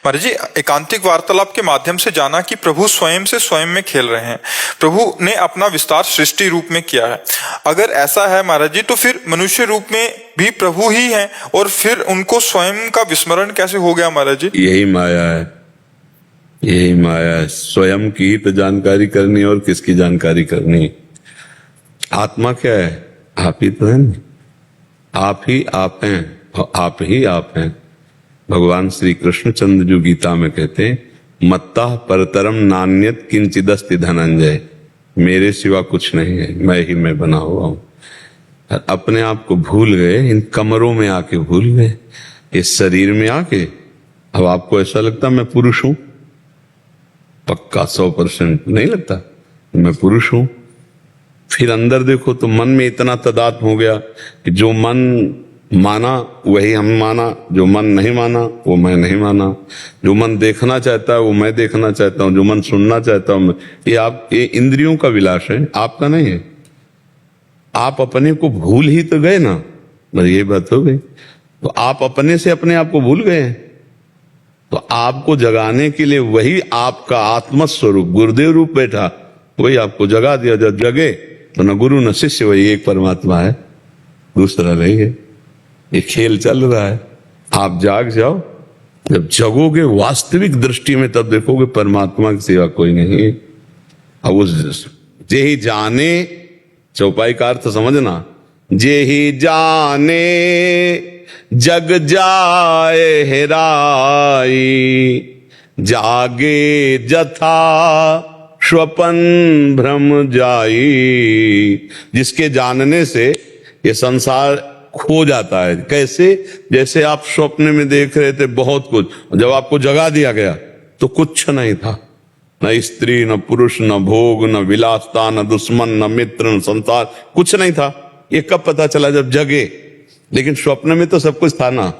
महाराज जी, एकांतिक वार्तालाप के माध्यम से जाना कि प्रभु स्वयं से स्वयं में खेल रहे हैं। प्रभु ने अपना विस्तार सृष्टि रूप में किया है। अगर ऐसा है महाराज जी, तो फिर मनुष्य रूप में भी प्रभु ही हैं, और फिर उनको स्वयं का विस्मरण कैसे हो गया महाराज जी? यही माया है, यही माया है। स्वयं की तो जानकारी करनी और किसकी जानकारी करनी। आत्मा क्या है? आप ही तो है ना, आप ही आप हैं और आप ही आप हैं। भगवान श्री कृष्णचंद्र जो गीता में कहते हैं, मत्ता परतरम नान्यत किंचिदस्ति धनंजय, मेरे सिवा कुछ नहीं है, मैं ही मैं बना हुआ हूं। अपने आप को भूल गए, इन कमरों में आके भूल गए, इस शरीर में आके। अब आपको ऐसा लगता मैं पुरुष हूं? पक्का 100% नहीं लगता मैं पुरुष हूं। फिर अंदर देखो तो मन में इतना तदात्म हो गया कि जो मन माना वही हम माना, जो मन नहीं माना वो मैं नहीं माना, जो मन देखना चाहता है वो मैं देखना चाहता हूं, जो मन सुनना चाहता हूं मैं। ये इंद्रियों का विलास है, आपका नहीं है। आप अपने को भूल ही तो गए ना, बस ये बात हो गई। तो आप अपने से अपने आप को भूल गए। तो आपको जगाने के लिए वही आपका आत्म स्वरूप गुरुदेव रूप बैठा, वही आपको जगा दिया। जब जगे तो न गुरु न शिष्य, वही एक परमात्मा है, दूसरा नहीं है। ये खेल चल रहा है। आप जाग जाओ, जब जगोगे वास्तविक दृष्टि में तब देखोगे परमात्मा की सिवा कोई नहीं है। अब उस जे ही जाने, चौपाई का अर्थ समझना, जे ही जाने जग जाए हेराई, जागे जथा स्वपन भ्रम जाई। जिसके जानने से ये संसार खो जाता है। कैसे? जैसे आप स्वप्न में देख रहे थे बहुत कुछ, जब आपको जगा दिया गया तो कुछ नहीं था, न स्त्री न पुरुष न भोग न विलासता न दुश्मन न मित्र न संसार, कुछ नहीं था। ये कब पता चला? जब जगे। लेकिन स्वप्न में तो सब कुछ था ना।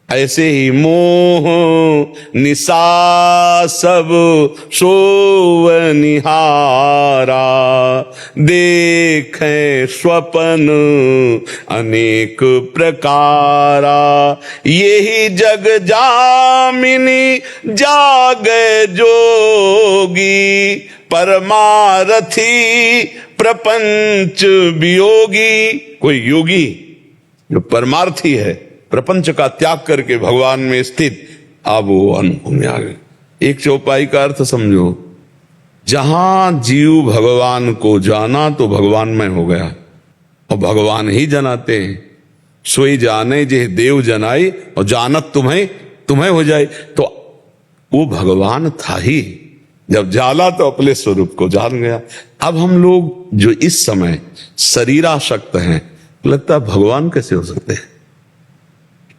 ऐसे ही मोह निशा सब सोवनिहारा, देखें स्वपन अनेक प्रकारा, यही जग जामिनी जागे जोगी, परमारथी प्रपंच वियोगी। कोई योगी जो परमार्थी है, प्रपंच का त्याग करके भगवान में स्थित, अब वो अनुभव में आ गए। एक चौपाई का अर्थ समझो, जहां जीव भगवान को जाना तो भगवान में हो गया, और भगवान ही जनाते हैं। सोई जाने जे देव जनाई, और जानत तुम्हें तुम्हें हो जाए। तो वो भगवान था ही, जब जाला तो अपने स्वरूप को जान गया। अब हम लोग जो इस समय शरीरासक्त हैं, लगता है भगवान कैसे हो सकते हैं?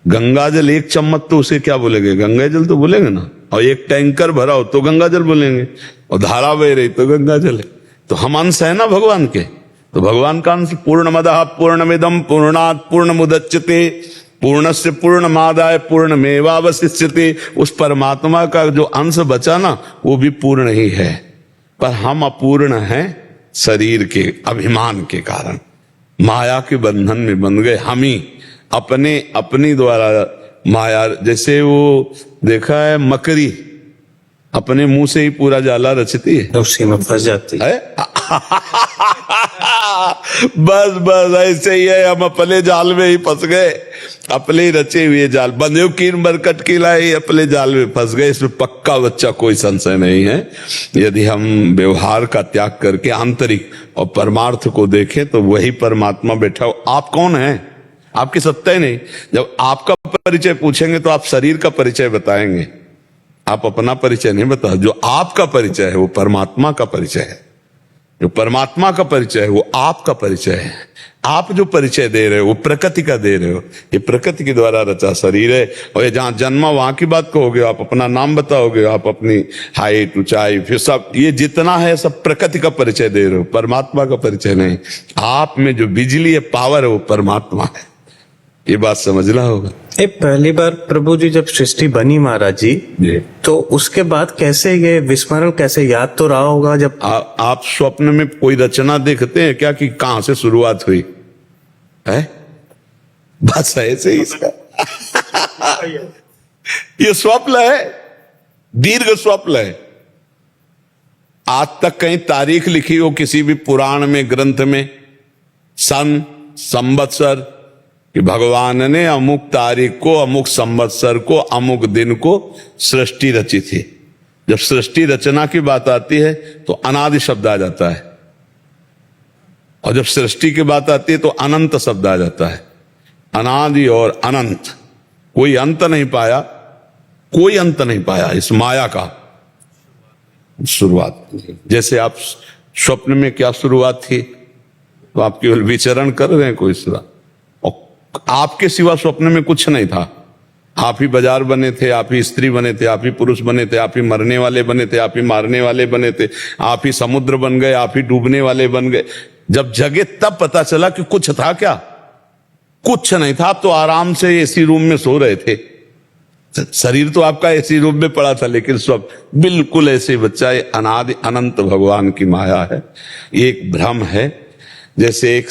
गंगा जल एक चम्मच तो उसे क्या बोलेंगे? गंगा जल तो बोलेंगे ना। और एक टैंकर भरा हो तो गंगा जल बोलेंगे, और धारा बह रही तो गंगा जल है। तो हम अंश है ना भगवान के। तो भगवान का अंश पूर्णमदः पूर्णमिदं पूर्णात् पूर्णमुदच्यते पूर्णस्य पूर्णमादाय पूर्णमेवावशिष्यते। उस परमात्मा का जो अंश बचा ना, वो भी पूर्ण ही है। पर हम अपूर्ण हैं शरीर के अभिमान के कारण, माया के बंधन में बंध गए। हम ही अपनी द्वारा माया, जैसे वो देखा है मकड़ी अपने मुंह से ही पूरा जाला रचती है, उसी में फंस जाती है। बस ऐसे ही है, हम अपने जाल में ही फंस गए, अपने ही रचे हुए जाल। बंधु कीन बरकट की लाई, अपने जाल में फंस गए। इसमें पक्का बच्चा कोई संशय नहीं है। यदि हम व्यवहार का त्याग करके आंतरिक और परमार्थ को देखें तो वही परमात्मा बैठा हो। आप कौन है? आपकी सत्ता ही नहीं। जब आपका परिचय पूछेंगे तो आप शरीर का परिचय बताएंगे, आप अपना परिचय नहीं बता। जो आपका परिचय है वो परमात्मा का परिचय है। जो परमात्मा का परिचय है वो आपका परिचय है। आप जो परिचय दे रहे हो वो प्रकृति का दे रहे हो। ये प्रकृति के द्वारा रचा शरीर है, और ये जहां जन्मा वहां की बात कहोगे, आप अपना नाम बताओगे, आप अपनी हाइट ऊंचाई, फिर सब ये जितना है सब प्रकृति का परिचय दे रहे हो, परमात्मा का परिचय नहीं। आप में जो बिजली है, पावर है, वो परमात्मा है। ये बात समझना होगा। पहली बार प्रभु जी जब सृष्टि बनी महाराज जी, तो उसके बाद कैसे ये विस्मरण, कैसे याद तो रहा होगा जब आप स्वप्न में कोई रचना देखते हैं क्या कि कहां से शुरुआत हुई है? बस ऐसे ही इसका ये स्वप्न है। दीर्घ स्वप्न है। आज तक कहीं तारीख लिखी हो किसी भी पुराण में, ग्रंथ में, सन, संवत्सर, कि भगवान ने अमुक तारीख को, अमुक संवत्सर को, अमुक दिन को सृष्टि रची थी। जब सृष्टि रचना की बात आती है तो अनादि शब्द आ जाता है, और जब सृष्टि की बात आती है तो अनंत शब्द आ जाता है। अनादि और अनंत, कोई अंत नहीं पाया, कोई अंत नहीं पाया इस माया का। शुरुआत, जैसे आप स्वप्न में क्या शुरुआत थी, तो आप केवल विचरण कर रहे हैं कोई सिवा, और आपके सिवा स्वप्न में कुछ नहीं था। आप ही बाजार बने थे, आप ही स्त्री बने थे, आप ही पुरुष बने थे, आप ही मरने वाले बने थे, आप ही मारने वाले बने थे, आप ही समुद्र बन गए, आप ही डूबने वाले बन गए। जब जगे तब पता चला कि कुछ था क्या? कुछ नहीं था। आप तो आराम से एसी रूम में सो रहे थे, शरीर तो आपका एसी रूम में पड़ा था, लेकिन सब बिल्कुल ऐसे बच्चा। ये अनादि अनंत भगवान की माया है। ये एक भ्रम है। जैसे एक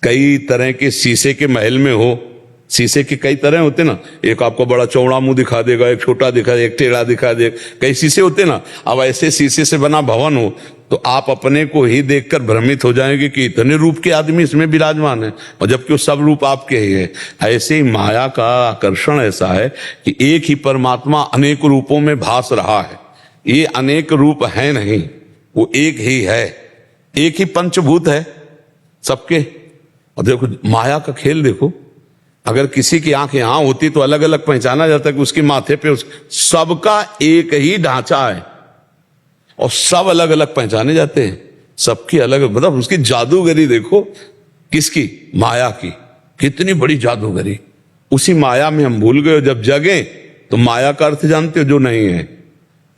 कई तरह के शीशे के महल में हो, शीशे के कई तरह होते ना, एक आपको बड़ा चौड़ा मुंह दिखा देगा, एक छोटा दिखा देगा, एक टेढ़ा दिखा देगा, कई शीशे होते ना। अब ऐसे शीशे से बना भवन हो तो आप अपने को ही देखकर भ्रमित हो जाएंगे कि इतने रूप के आदमी इसमें विराजमान है, और जबकि वो सब रूप आपके ही है। ऐसे ही माया का आकर्षण ऐसा है कि एक ही परमात्मा अनेक रूपों में भास रहा है। ये अनेक रूप है नहीं, वो एक ही है, एक ही पंचभूत है सबके। और देखो माया का खेल देखो, अगर किसी की आंख यहां होती तो अलग अलग पहचाना जाता कि उसके माथे पे सबका एक ही ढांचा है, और सब अलग अलग पहचाने जाते हैं, सबकी अलग, मतलब उसकी जादूगरी देखो। किसकी? माया की। कितनी बड़ी जादूगरी। उसी माया में हम भूल गए। जब जगे तो माया का अर्थ जानते हो, जो नहीं है।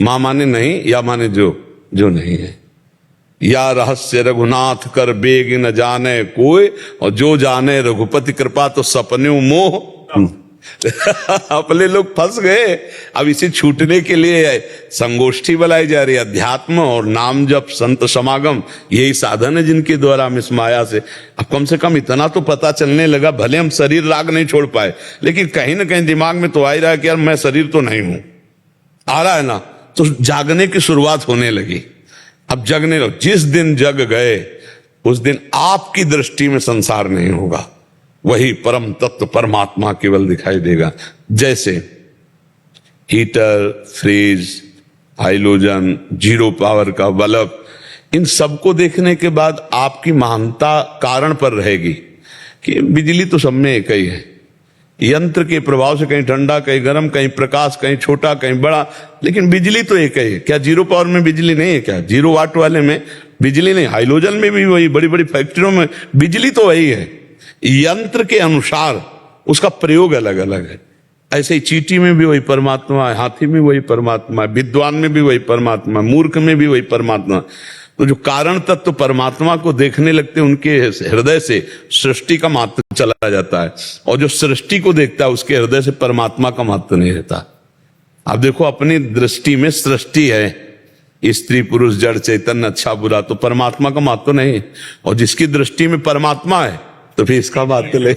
मां माने नहीं, या माने जो नहीं है। या रहस्य रघुनाथ कर बेग न जाने कोई, और जो जाने रघुपति कृपा तो सपने मोह। अपने लोग फंस गए। अब इसे छूटने के लिए संगोष्ठी बुलाई जा रही है। अध्यात्म और नाम जप, संत समागम, यही साधन है जिनके द्वारा हम इस माया से, अब कम से कम इतना तो पता चलने लगा। भले हम शरीर राग नहीं छोड़ पाए, लेकिन कहीं ना कहीं दिमाग में तो आ ही रहा है कि यार मैं शरीर तो नहीं हूं। आ रहा है ना, तो जागने की शुरुआत होने लगी। अब जगने लो। जिस दिन जग गए उस दिन आपकी दृष्टि में संसार नहीं होगा, वही परम तत्व परमात्मा केवल दिखाई देगा। जैसे heater, fridge, halogen, zero power का बल्ब, इन सबको देखने के बाद आपकी महानता कारण पर रहेगी कि बिजली तो सब में एक ही है। यंत्र के प्रभाव से कहीं ठंडा, कहीं गर्म, कहीं प्रकाश, कहीं छोटा, कहीं बड़ा, लेकिन बिजली तो एक ही है। क्या जीरो पावर में बिजली नहीं है? क्या जीरो वाट वाले में बिजली नहीं? हाइलोजन में भी वही, बड़ी बड़ी फैक्ट्रियों में बिजली तो वही है। यंत्र के अनुसार उसका प्रयोग अलग अलग है। ऐसे ही चींटी में भी वही परमात्मा है, हाथी में वही परमात्मा है, विद्वान में भी वही परमात्मा है, मूर्ख में भी वही परमात्मा। तो जो कारण तत्व परमात्मा को देखने लगते हैं, उनके हृदय से सृष्टि का महत्व चला जाता है, और जो सृष्टि को देखता है उसके हृदय से परमात्मा का महत्व नहीं रहता। अब देखो अपनी दृष्टि में सृष्टि है, स्त्री पुरुष जड़ चैतन्य अच्छा बुरा, तो परमात्मा का महत्व नहीं। और जिसकी दृष्टि में परमात्मा है तो फिर इसका महत्व ले